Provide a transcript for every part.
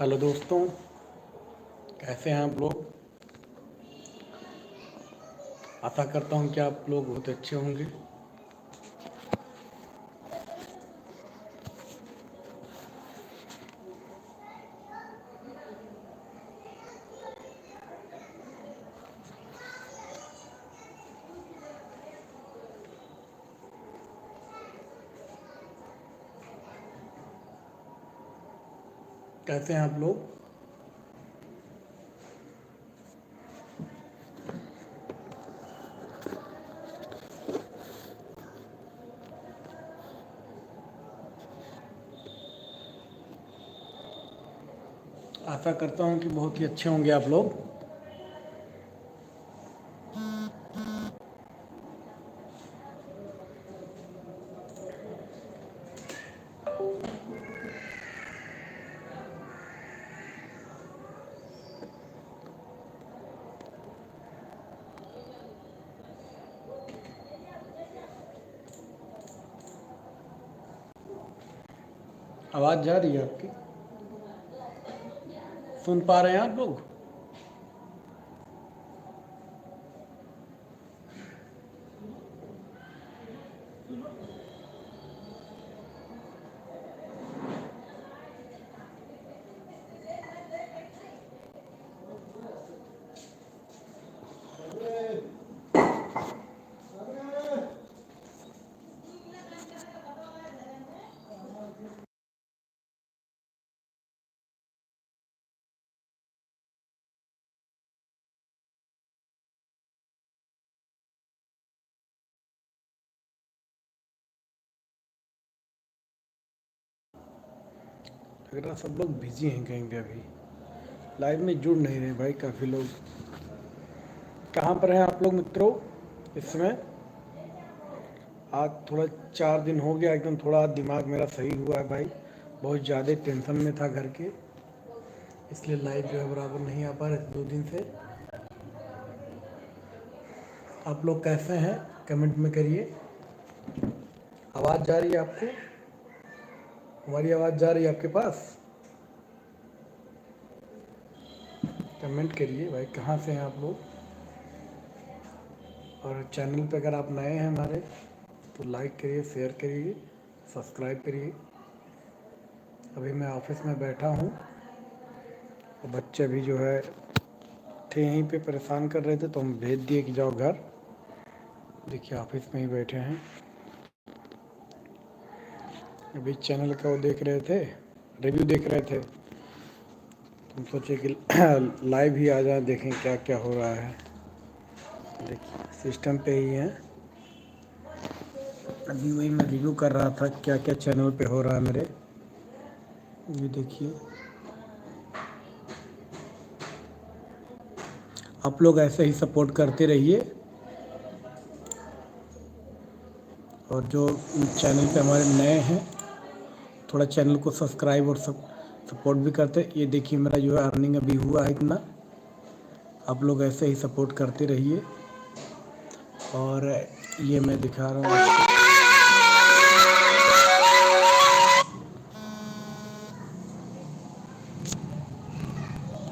Hello दोस्तों, कैसे हैं आप लोग। आशा करता हूं कि आप लोग बहुत अच्छे होंगे। कैसे हैं आप लोग। आशा करता हूं कि बहुत ही अच्छे होंगे आप लोग। आवाज़ जा रही है आपकी, सुन पा रहे हैं आप लोग। लग रहा सब लोग बिजी हैं कहीं पे, अभी लाइव में जुड़ नहीं रहे भाई। काफ़ी लोग कहाँ पर हैं आप लोग मित्रों इस समय। आज थोड़ा 4 दिन हो गया, एकदम थोड़ा दिमाग मेरा सही हुआ है भाई। बहुत ज़्यादा टेंशन में था घर के, इसलिए लाइव जो है बराबर नहीं आ पा रहे 2 दिन से। आप लोग कैसे हैं कमेंट में करिए। आवाज़ जा रही है आपको, हमारी आवाज़ जा रही है आपके पास। कमेंट करिए भाई, कहाँ से हैं आप लोग। और चैनल पे अगर आप नए हैं हमारे तो लाइक करिए, शेयर करिए, सब्सक्राइब करिए। अभी मैं ऑफिस में बैठा हूँ और बच्चे भी जो है थे यहीं पे, परेशान कर रहे थे तो हम भेज दिए कि जाओ घर। देखिए ऑफिस में ही बैठे हैं। अभी चैनल का वो देख रहे थे, रिव्यू देख रहे थे, तुम सोचे कि लाइव ही आ जाए, देखें क्या क्या हो रहा है। देखिए सिस्टम पे ही है, अभी वही मैं रिव्यू कर रहा था क्या क्या चैनल पे हो रहा है मेरे। ये देखिए, आप लोग ऐसे ही सपोर्ट करते रहिए। और जो चैनल पे हमारे नए हैं, थोड़ा चैनल को सब्सक्राइब और सपोर्ट भी करते। ये देखिए मेरा जो है अर्निंग अभी हुआ है इतना। आप लोग ऐसे ही सपोर्ट करते रहिए। और ये मैं दिखा रहा हूँ आपको।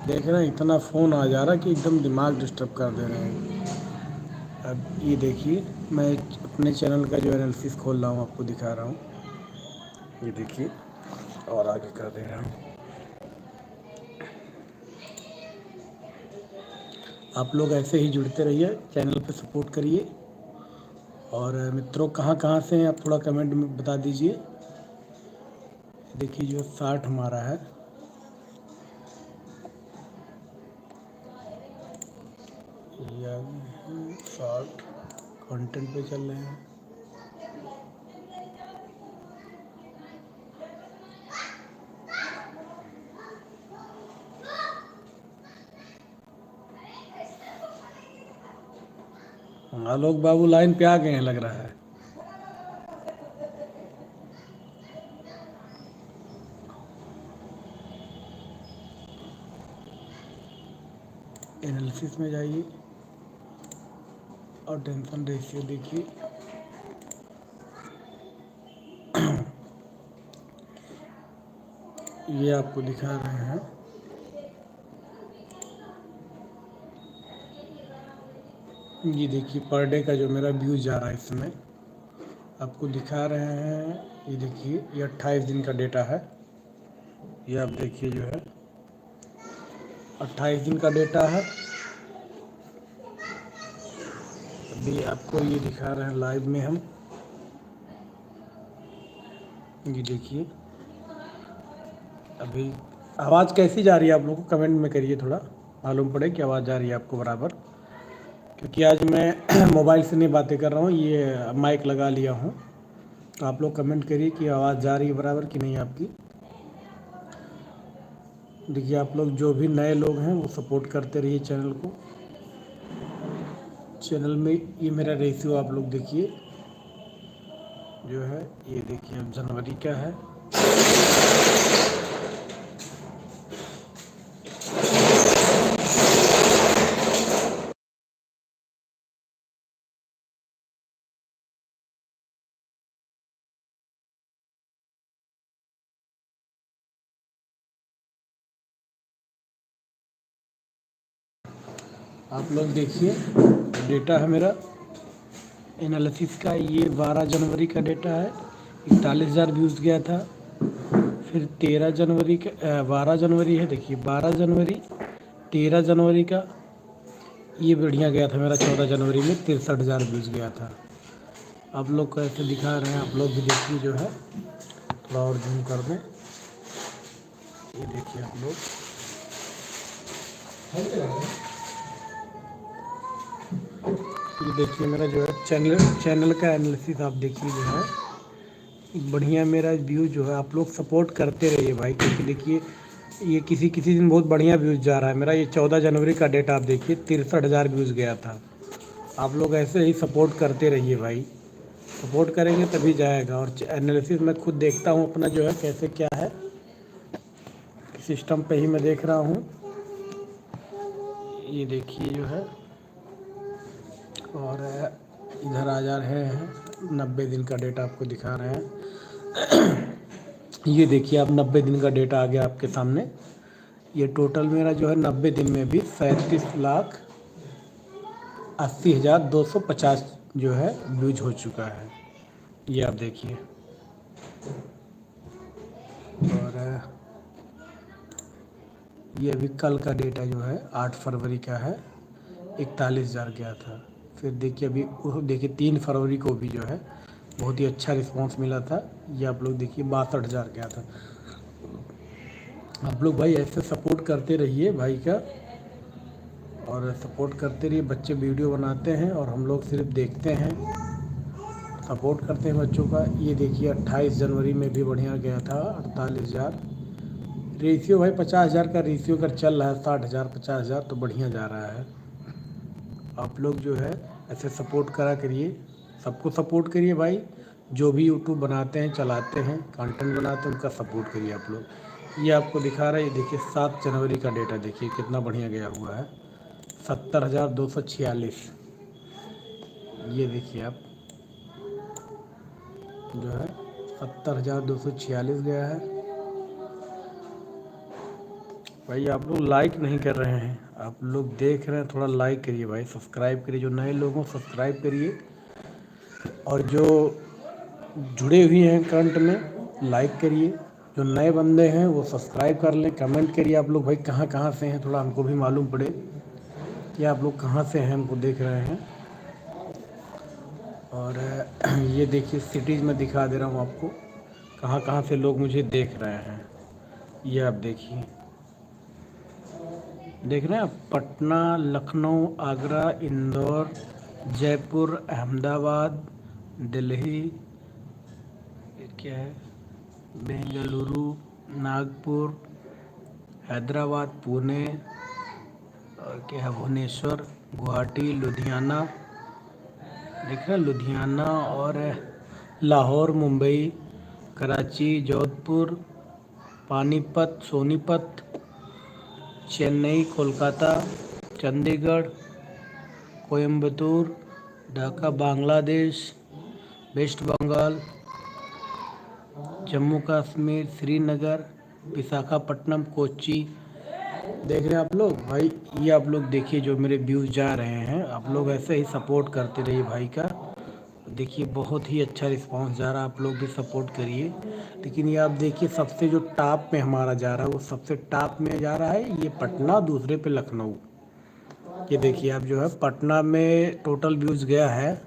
देख रहे हैं इतना फ़ोन आ जा रहा है कि एकदम दिमाग डिस्टर्ब कर दे रहे हैं। अब ये देखिए, मैं अपने चैनल का जो एनालिसिस खोल रहा हूँ, आपको दिखा रहा हूँ। ये देखिए, और आगे कर दे रहा हूँ। आप लोग ऐसे ही जुड़ते रहिए, चैनल पे सपोर्ट करिए। और मित्रों कहाँ कहाँ से हैं आप थोड़ा कमेंट में बता दीजिए। देखिए जो 60 हमारा है, ये 60 कंटेंट पे चल रहे हैं। आलोक बाबू लाइन पे आ गए हैं लग रहा है। एनालिसिस में जाइए और टेंशन रेशियो देखिए। ये आपको दिखा रहे हैं। ये देखिए पर डे का जो मेरा व्यूज जा रहा है इसमें आपको दिखा रहे हैं। ये देखिए ये 28 दिन का डेटा है। ये आप देखिए जो है 28 दिन का डेटा है। अभी आपको ये दिखा रहे हैं लाइव में हम। ये देखिए अभी आवाज़ कैसी जा रही है आप लोगों को कमेंट में करिए, थोड़ा मालूम पड़े कि आवाज़ जा रही है आपको बराबर। क्योंकि आज मैं मोबाइल से नहीं बातें कर रहा हूँ, ये माइक लगा लिया हूँ। तो आप लोग कमेंट करिए कि आवाज़ जा रही है बराबर कि नहीं आपकी। देखिए आप लोग जो भी नए लोग हैं वो सपोर्ट करते रहिए चैनल को। चैनल में ये मेरा रेशियो आप लोग देखिए जो है, ये देखिए अब जनवरी का है। आप लोग देखिए डेटा है मेरा एनालिसिस का। ये 12 जनवरी का डेटा है, 41,000 व्यूज़ गया था। फिर 13 जनवरी का 12 जनवरी है, देखिए 12 जनवरी 13 जनवरी का ये बढ़िया गया था मेरा। 14 जनवरी में 63,000 व्यूज़ गया था। आप लोग को ऐसे दिखा रहे हैं, आप लोग भी देखिए जो है, थोड़ा और जूम कर दें। ये देखिए आप लोग ये देखिए मेरा जो है चैनल का एनालिसिस आप देखिए जो है बढ़िया मेरा व्यू जो है। आप लोग सपोर्ट करते रहिए भाई, क्योंकि देखिए ये किसी किसी दिन बहुत बढ़िया व्यूज़ जा रहा है मेरा। ये 14 जनवरी का डेटा आप देखिए 63,000 व्यूज़ गया था। आप लोग ऐसे ही सपोर्ट करते रहिए भाई, सपोर्ट करेंगे तभी जाएगा। और एनालिसिस मैं खुद देखता हूँ अपना जो है कैसे क्या है, सिस्टम पे ही मैं देख रहा हूँ। ये देखिए जो है, और इधर आ जा रहे हैं 90 दिन का डेटा आपको दिखा रहे हैं। ये देखिए आप 90 दिन का डेटा आ गया आपके सामने। ये टोटल मेरा जो है 90 दिन में भी 37,80,250 जो है व्यूज हो चुका है। ये आप देखिए। और ये अभी कल का डेटा जो है 8 फरवरी का है, 41,000 गया था। फिर देखिए अभी देखिए 3 फरवरी को भी जो है बहुत ही अच्छा रिस्पांस मिला था। ये आप लोग देखिए 62,000 गया था। आप लोग भाई ऐसे सपोर्ट करते रहिए भाई का, और सपोर्ट करते रहिए। बच्चे वीडियो बनाते हैं और हम लोग सिर्फ देखते हैं, सपोर्ट करते हैं बच्चों का। ये देखिए 28 जनवरी में भी बढ़िया गया था 48,000। रेशियो भाई 50,000 का रेशियो अगर चल रहा है, 60,000 50,000 तो बढ़िया जा रहा है। आप लोग जो है ऐसे सपोर्ट करा करिए, सबको सपोर्ट करिए भाई। जो भी यूट्यूब बनाते हैं चलाते हैं कंटेंट बनाते हैं उनका सपोर्ट करिए आप लोग। ये आपको दिखा रहा है, ये देखिए 7 जनवरी का डेटा देखिए कितना बढ़िया गया हुआ है, 70,246। ये देखिए आप जो है 70,246 गया है। भाई आप लोग लाइक नहीं कर रहे हैं, आप लोग देख रहे हैं, थोड़ा लाइक करिए भाई, सब्सक्राइब करिए। जो नए लोगों सब्सक्राइब करिए, और जो जुड़े हुए हैं करंट में लाइक करिए। जो नए बंदे हैं वो सब्सक्राइब कर लें। कमेंट करिए आप लोग भाई कहाँ कहाँ से हैं, थोड़ा हमको भी मालूम पड़े कि आप लोग कहाँ से हैं, हमको देख रहे हैं। और ये देखिए सिटीज़ में दिखा दे रहा हूँ आपको कहाँ कहाँ से लोग मुझे देख रहे हैं। ये आप देखिए, देख रहे हैं आप, पटना, लखनऊ, आगरा, इंदौर, जयपुर, अहमदाबाद, दिल्ली, क्या है, बेंगलुरु, नागपुर, हैदराबाद, पुणे, और क्या है, भुवनेश्वर, गुवाहाटी, लुधियाना, देख रहे हैं लुधियाना, और लाहौर, मुंबई, कराची, जोधपुर, पानीपत, सोनीपत, चेन्नई, कोलकाता, चंडीगढ़, कोयम्बतूर, ढाका, बांग्लादेश, वेस्ट बंगाल, जम्मू कश्मीर, श्रीनगर, विशाखापट्टनम, कोच्चि, देख रहे हैं आप लोग भाई, ये आप लोग देखिए जो मेरे व्यूज़ जा रहे हैं, आप लोग ऐसे ही सपोर्ट करते रहिए भाई का। देखिए बहुत ही अच्छा रिस्पांस जा रहा है, आप लोग भी सपोर्ट करिए। लेकिन ये आप देखिए सबसे जो टॉप में हमारा जा रहा है, वो सबसे टॉप में जा रहा है ये पटना, दूसरे पे लखनऊ। ये देखिए आप जो है पटना में टोटल व्यूज़ गया है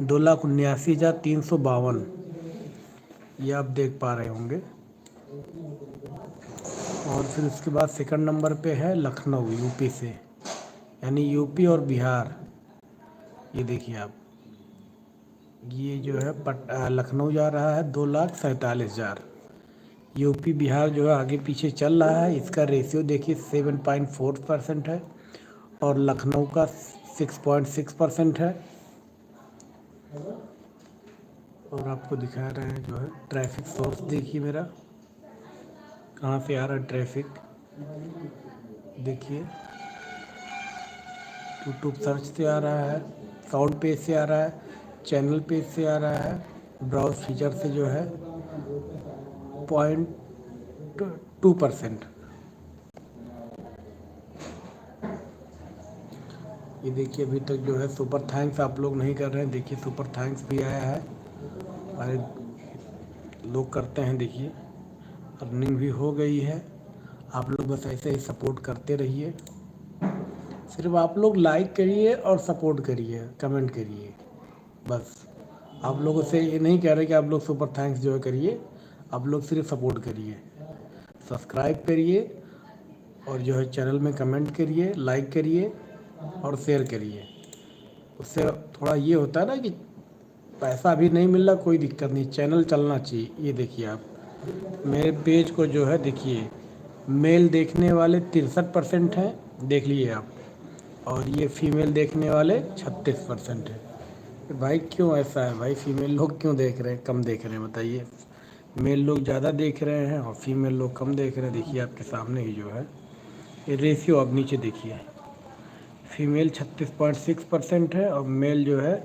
2,79,352। ये आप देख पा रहे होंगे। और फिर उसके बाद सेकंड नंबर पे है लखनऊ, यूपी से, यानी यूपी और बिहार। ये देखिए आप, ये जो है लखनऊ जा रहा है 2,47,000। यूपी बिहार जो है आगे पीछे चल रहा है, इसका रेशियो देखिए 7.4% है और लखनऊ का 6.6% है। और आपको दिखा रहे हैं जो है ट्रैफिक सोर्स, देखिए मेरा कहाँ से आ रहा है ट्रैफिक। देखिए यूट्यूब सर्च से आ रहा है, साउंड पेज से आ रहा है, चैनल पेज से आ रहा है, ब्राउज फीचर से जो है 0.2%। ये देखिए अभी तक जो है सुपर थैंक्स आप लोग नहीं कर रहे हैं, देखिए सुपर थैंक्स भी आया है, हमारे लोग करते हैं। देखिए अर्निंग भी हो गई है। आप लोग बस ऐसे ही सपोर्ट करते रहिए, सिर्फ आप लोग लाइक करिए और सपोर्ट करिए, कमेंट करिए बस। आप लोगों से ये नहीं कह रहे कि आप लोग सुपर थैंक्स जो है करिए, आप लोग सिर्फ सपोर्ट करिए, सब्सक्राइब करिए और जो है चैनल में कमेंट करिए, लाइक करिए और शेयर करिए। उससे थोड़ा ये होता है ना कि पैसा अभी नहीं मिल रहा, कोई दिक्कत नहीं, चैनल चलना चाहिए। ये देखिए आप मेरे पेज को जो है देखिए, मेल देखने वाले 63% हैं, देख लिए आप, और ये फीमेल देखने वाले 36% है। भाई क्यों ऐसा है भाई, फीमेल लोग क्यों देख रहे हैं, कम देख रहे हैं बताइए। मेल लोग ज़्यादा देख रहे हैं और फीमेल लोग कम देख रहे हैं। देखिए आपके सामने ही जो है ये रेशियो आप नीचे देखिए, फीमेल 36.6% है और मेल जो है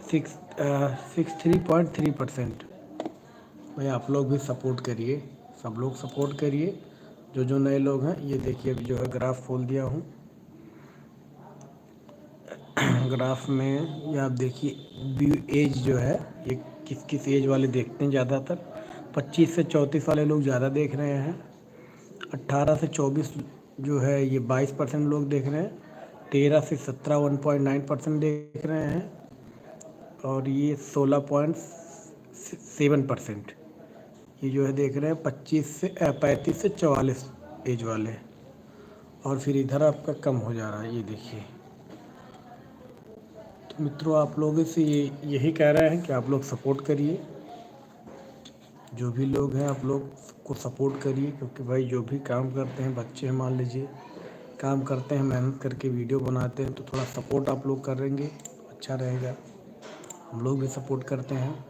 63.3%। भाई आप लोग भी सपोर्ट करिए, सब लोग सपोर्ट करिए, जो नए लोग हैं। ये देखिए अभी जो है ग्राफ खोल दिया हूँ, ग्राफ में ये आप देखिए एज जो है, ये किस किस एज वाले देखते हैं ज़्यादातर। 25 से 34 वाले लोग ज़्यादा देख रहे हैं, 18 से 24 जो है ये 22% लोग देख रहे हैं, 13 से 17 1.9% देख रहे हैं और ये 16.7% ये जो है देख रहे हैं 35 से 44 एज वाले। और फिर इधर आपका कम हो जा रहा है, ये देखिए। तो मित्रों आप लोगों से यही कह रहे हैं कि आप लोग सपोर्ट करिए, जो भी लोग हैं आप लोग को सपोर्ट करिए, क्योंकि भाई जो भी काम करते हैं, बच्चे हैं मान लीजिए, काम करते हैं, मेहनत करके वीडियो बनाते हैं, तो थोड़ा सपोर्ट आप लोग करेंगे अच्छा रहेगा। हम लोग भी सपोर्ट करते हैं,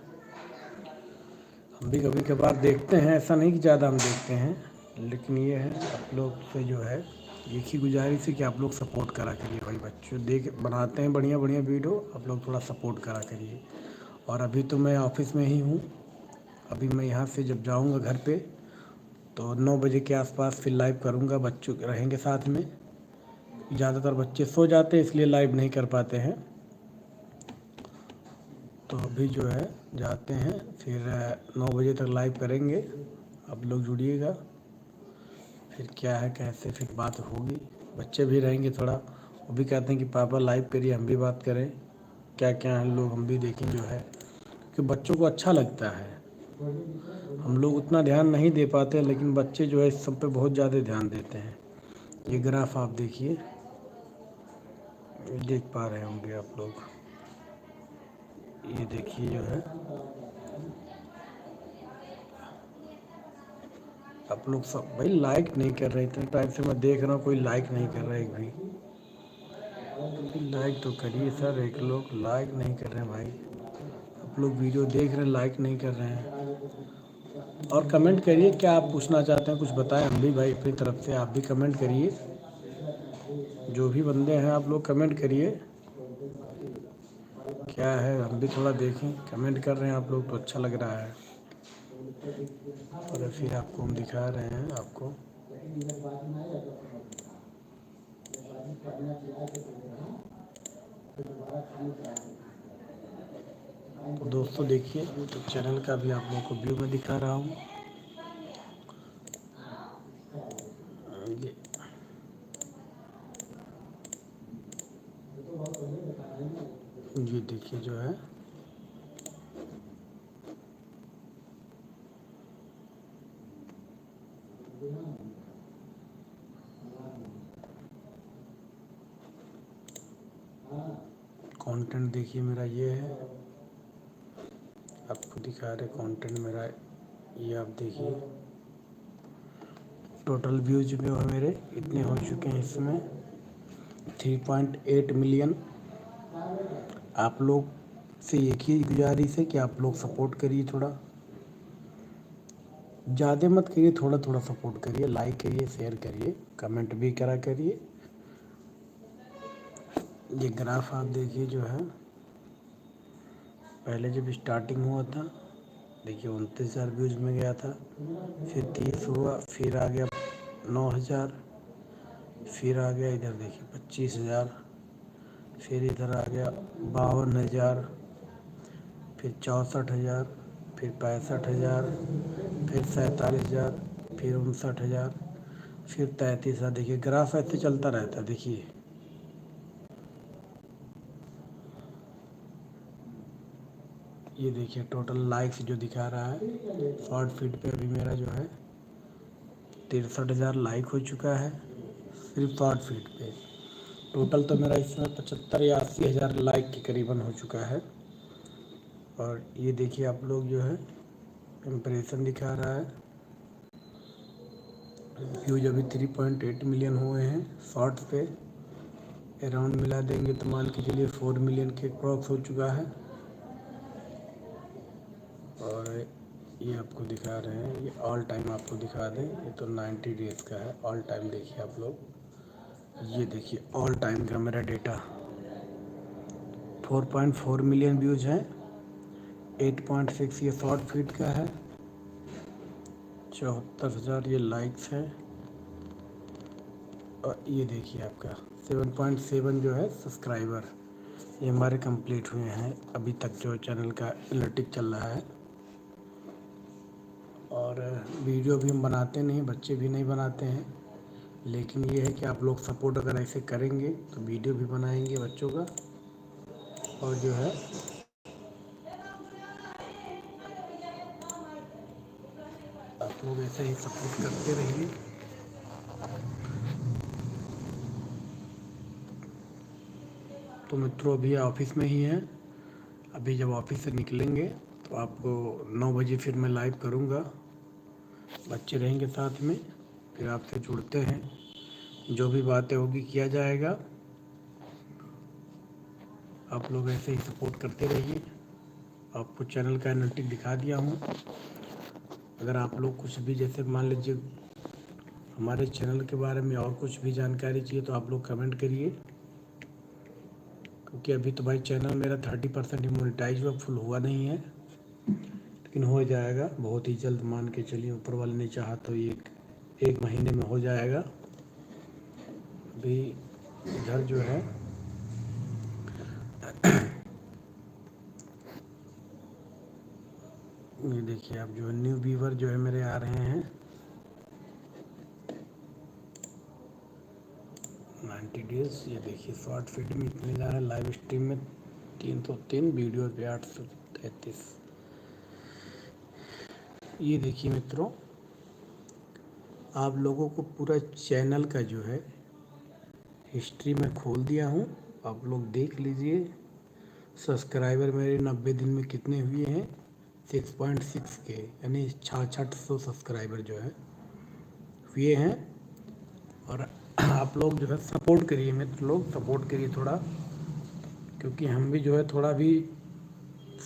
हम भी कभी कभार देखते हैं, ऐसा नहीं कि ज़्यादा हम देखते हैं, लेकिन ये है आप लोग से जो है एक ही गुजारिश है कि आप लोग सपोर्ट करा करिए भाई। बच्चों देख बनाते हैं बढ़िया बढ़िया वीडियो, आप लोग थोड़ा सपोर्ट करा करिए। और अभी तो मैं ऑफिस में ही हूँ, अभी मैं यहाँ से जब जाऊँगा घर पे तो 9 बजे के आसपास फिर लाइव करूँगा, बच्चों रहेंगे साथ में। ज़्यादातर बच्चे सो जाते हैं इसलिए लाइव नहीं कर पाते हैं, तो अभी जो है जाते हैं, फिर 9 बजे तक लाइव करेंगे। आप लोग जुड़िएगा, फिर क्या है कैसे फिर बात होगी। बच्चे भी रहेंगे थोड़ा, वो भी कहते हैं कि पापा लाइव करिए, हम भी बात करें, क्या क्या है लोग हम भी देखें जो है, क्योंकि बच्चों को अच्छा लगता है। हम लोग उतना ध्यान नहीं दे पाते, लेकिन बच्चे जो है इस सब पे बहुत ज़्यादा ध्यान देते हैं। ये ग्राफ आप देखिए, देख पा रहे होंगे आप लोग, ये देखिए जो है आप लोग सब भाई लाइक नहीं कर रहे, इतने टाइम से मैं देख रहा हूँ कोई लाइक नहीं कर रहा है एक भी। लाइक तो करिए सर, एक लोग लाइक नहीं कर रहे हैं भाई। आप लोग वीडियो देख रहे हैं, लाइक नहीं कर रहे हैं। और कमेंट करिए, क्या आप पूछना चाहते हैं कुछ बताएं, हम भी भाई अपनी तरफ से, आप भी कमेंट करिए, जो भी बंदे हैं आप लोग कमेंट करिए, क्या है हम भी थोड़ा देखें। कमेंट कर रहे हैं आप लोग तो अच्छा लग रहा है। और फिर आपको हम दिखा रहे हैं आपको तो दोस्तों देखिए, तो चैनल का भी आप लोगों को व्यू में दिखा रहा हूँ। ये देखिए जो है कंटेंट, देखिए मेरा ये है, आपको दिखा रहे कंटेंट मेरा ये। आप देखिए टोटल व्यूज जो है मेरे इतने हो चुके हैं इसमें 3.8 मिलियन। आप लोग से एक ही गुजारिश है कि आप लोग सपोर्ट करिए, थोड़ा ज़्यादा मत करिए, थोड़ा थोड़ा सपोर्ट करिए, लाइक करिए, शेयर करिए, कमेंट भी करा करिए। ये ग्राफ आप देखिए जो है, पहले जब स्टार्टिंग हुआ था देखिए 29,000 व्यूज में गया था, फिर 30 हुआ, फिर आ गया 9,000, फिर आ गया इधर देखिए 25,000, फिर इधर आ गया 52,000, फिर 64,000, फिर 65,000, फिर 47,000, फिर 59,000, फिर 33,000। देखिए ग्राफ ऐसे चलता रहता है। देखिए ये देखिए टोटल लाइक्स जो दिखा रहा है शॉर्ट फीड पे अभी मेरा जो है 63,000 लाइक हो चुका है सिर्फ शॉर्ट फीड पे। टोटल तो मेरा इसमें 75 या 80,000 लाइक के करीबन हो चुका है। और ये देखिए आप लोग जो है इम्प्रेशन दिखा रहा है, व्यूज अभी 3.8 मिलियन हुए हैं शॉर्ट्स पे। अराउंड मिला देंगे तो मान के चलिए 4 मिलियन के क्रॉस हो चुका है। और ये आपको दिखा रहे हैं, ये ऑल टाइम आपको दिखा दें, ये तो 90 डेज़ का है। ऑल टाइम देखिए आप लोग, ये देखिए ऑल टाइम का मेरा डेटा 4.4 मिलियन व्यूज हैं, 8.6 ये शॉर्ट फीड का है, 74,000 ये लाइक्स हैं, और ये देखिए आपका 7.7 जो है सब्सक्राइबर ये हमारे कंप्लीट हुए हैं अभी तक जो चैनल का एनालिटिक चल रहा है। और वीडियो भी हम बनाते नहीं, बच्चे भी नहीं बनाते हैं, लेकिन ये है कि आप लोग सपोर्ट अगर ऐसे करेंगे तो वीडियो भी बनाएंगे बच्चों का। और जो है आप लोग ऐसे ही सपोर्ट करते रहिए। तो मित्रों अभी ऑफिस में ही हैं, अभी जब ऑफिस से निकलेंगे तो आपको 9 बजे फिर मैं लाइव करूँगा, बच्चे रहेंगे साथ में, फिर आपसे जुड़ते हैं, जो भी बातें होगी किया जाएगा। आप लोग ऐसे ही सपोर्ट करते रहिए। आपको चैनल का एनालिटिक दिखा दिया हूँ। अगर आप लोग कुछ भी जैसे मान लीजिए हमारे चैनल के बारे में और कुछ भी जानकारी चाहिए तो आप लोग कमेंट करिए, क्योंकि अभी तो भाई चैनल मेरा 30% ही मोनेटाइज हुआ, फुल हुआ नहीं है, लेकिन हो जाएगा बहुत ही जल्द। मान के चलिए ऊपर वाले ने चाहा तो एक महीने में हो जाएगा। अभी इधर जो है ये देखिए आप जो न्यू व्यूवर जो है मेरे आ रहे हैं 90 डेज। ये देखिए शॉर्ट फीड में इतने जा रहे हैं, लाइव स्ट्रीम में 303, वीडियो पे 833। ये देखिए मित्रों आप लोगों को पूरा चैनल का जो है हिस्ट्री में खोल दिया हूँ, आप लोग देख लीजिए। सब्सक्राइबर मेरे 90 दिन में कितने हुए हैं 6.6 के, यानी 6600 सब्सक्राइबर जो है हुए हैं। और आप लोग जो है सपोर्ट करिए मित्र लोग, सपोर्ट करिए थोड़ा, क्योंकि हम भी जो है थोड़ा भी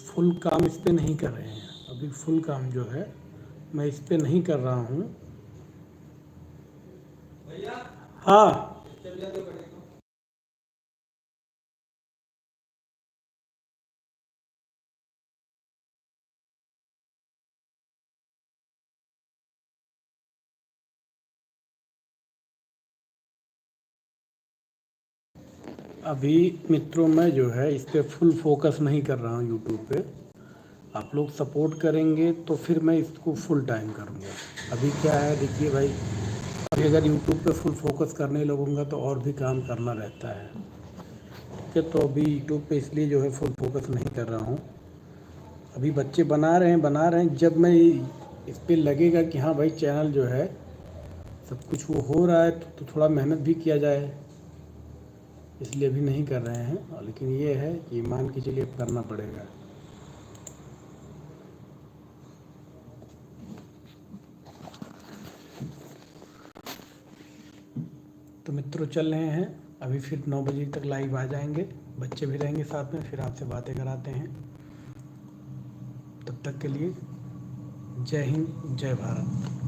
फुल काम इस पे नहीं कर रहे हैं। अभी फुल काम जो है मैं इस पे नहीं कर रहा हूँ। हाँ अभी मित्रों मैं जो है इस पे फुल फोकस नहीं कर रहा हूँ यूट्यूब पे। आप लोग सपोर्ट करेंगे तो फिर मैं इसको फुल टाइम करूँगा। अभी क्या है देखिए भाई, अभी अगर यूट्यूब पे फुल फोकस करने लगूँगा तो और भी काम करना रहता है। ठीक है, तो अभी यूट्यूब पे इसलिए जो है फुल फोकस नहीं कर रहा हूँ। अभी बच्चे बना रहे हैं, जब मैं इस पे लगेगा कि हाँ भाई चैनल जो है सब कुछ वो हो रहा है तो थोड़ा मेहनत भी किया जाए, इसलिए अभी नहीं कर रहे हैं। लेकिन ये है कि मान के चलिए करना पड़ेगा। तो मित्रों चल रहे हैं, अभी फिर 9 बजे तक लाइव आ जाएंगे, बच्चे भी रहेंगे साथ में, फिर आपसे बातें कराते हैं। तब तक के लिए जय हिंद, जय भारत।